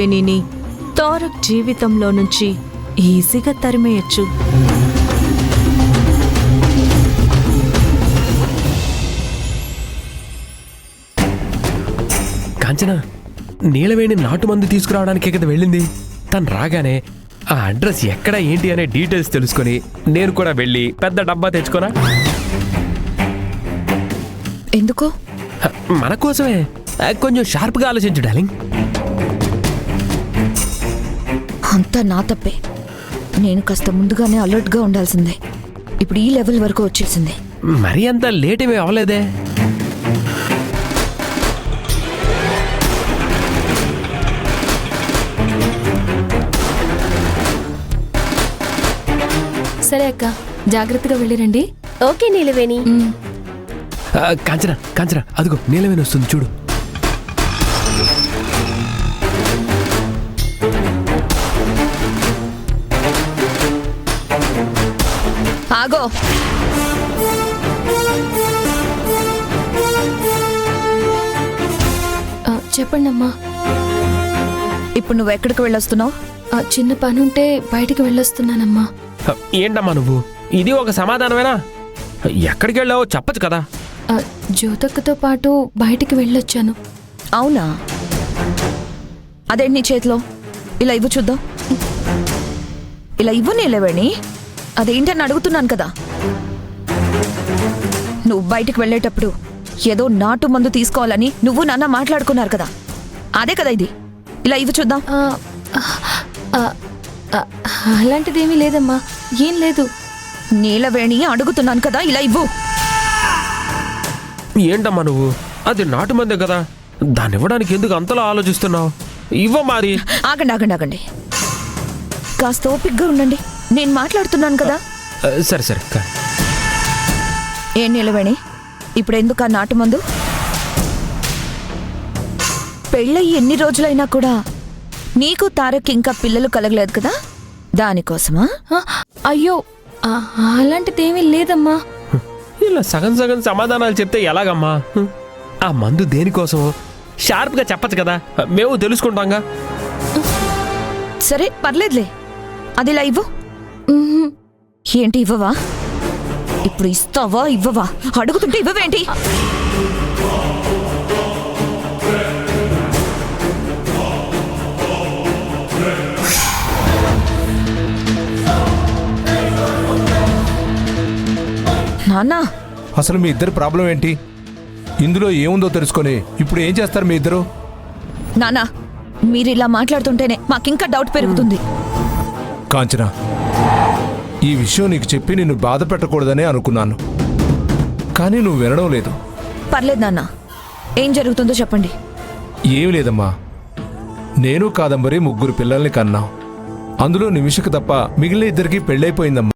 నీలవేణిని తారక్ జీవితంలో నుంచి ఈజీగా తరిమేయచ్చు. కాంచన, నీలవేణి నాటుమందు తీసుకురావడానికే కదా వెళ్ళింది. తను రాగానే ఆ అడ్రస్ ఎక్కడ ఏంటి అనే డీటెయిల్స్ తెలుసుకొని నేను కూడా వెళ్ళి పెద్ద డబ్బా తెచ్చుకోనా? ఎందుకు? మన కోసమే. కొంచెం షార్ప్గా ఆలోచించు డార్లింగ్. అంతా నా తప్పే. నేను కాస్త ముందుగానే అలర్ట్గా ఉండాల్సిందే. ఇప్పుడు ఈ లెవెల్ వరకు వచ్చేసింది. మరీ అంత లేట్ ఏమీ అవ్వలేదే. సరే అక్క, జాగ్రత్తగా వెళ్ళిరండి. ఓకే నీలవేణి. కాంచన కాంచన, అదిగో నీలవేణి వస్తుంది చూడు. ఆగో. చెప్పండి అమ్మా. ఇప్పుడు నువ్వు ఎక్కడికి వెళ్ళొస్తున్నావు? చిన్న పనుంటే బయటికి వెళ్ళొస్తున్నానమ్మా. ఏంటమ్మా నువ్వు, ఇది ఒక సమాధానమేనా? ఎక్కడికి వెళ్ళావో చెప్పచ్చు కదా. జ్యోతక్కతో పాటు బయటికి వెళ్ళొచ్చాను. అవునా? అదేంటి నీ చేతిలో? ఇలా ఇవ్వు చూద్దాం. ఇలా ఇవ్వు నీలవేణి. అదేంటని అడుగుతున్నాను కదా. నువ్వు బయటికి వెళ్ళేటప్పుడు ఏదో నాటు మందు తీసుకోవాలని నువ్వు నాన్న మాట్లాడుకున్నారు కదా, అదే కదా ఇది. ఇలా ఇవ్వు చూద్దాం. అలాంటిదేమీ లేదమ్మా, ఏం లేదు. నీలవేణి అడుగుతున్నాను కదా, ఇలా ఇవ్వు. ఏంటమ్మా నువ్వు, అది నాటుమందే కదా, దాన్ని ఇవ్వడానికి ఎందుకు అంతలా ఆలోచిస్తున్నావు? ఇవ్వ మరి. ఆగండి ఆగండి ఆగండి, కాస్త ఓపిగ్గా ఉండండి. నేను మాట్లాడుతున్నాను కదా. సరే సరే. ఏం నీలవేణి, ఇప్పుడు ఎందుకు ఆ నాటు మందు? పెళ్ళయి ఎన్ని రోజులైనా కూడా నీకు తారక్ ఇంకా పిల్లలు కలగలేదు కదా, దానికోసమా? అయ్యో, అలాంటిదేమీ లేదమ్మా. ఇలా సగం సగం సమాధానాలు చెప్తే ఎలాగమ్మా? ఆ మందు దేనికోసం షార్ప్గా చెప్పచ్చు కదా, మేము తెలుసుకుంటాంగా. సరే పర్లేదులే, అది ఇలా ఇవ్వు. ఏంటి ఇవ్వవా? ఇప్పుడు ఇస్తావా ఇవ్వవా? అడుగుతుంటే ఇవ్వవేంటి? నాన్నా, అసలు మీ ఇద్దరు ప్రాబ్లం ఏంటి? ఇందులో ఏముందో తెలుసుకొని ఇప్పుడు ఏం చేస్తారు మీ ఇద్దరు? నానా, మీరు ఇలా మాట్లాడుతుంటేనే మాకింకా డౌట్ పెరుగుతుంది. కాంచన, ఈ విషయం నీకు చెప్పి నిన్ను బాధ పెట్టకూడదనే అనుకున్నాను, కానీ నువ్వు వినడం లేదు. పర్లేదు నాన్న, ఏం జరుగుతుందో చెప్పండి. ఏమి లేదమ్మా, నేను కాదంబరి ముగ్గురు పిల్లల్ని కన్నాం. అందులో నిమిషకు తప్ప మిగిలిన ఇద్దరికి పెళ్ళైపోయిందమ్మా.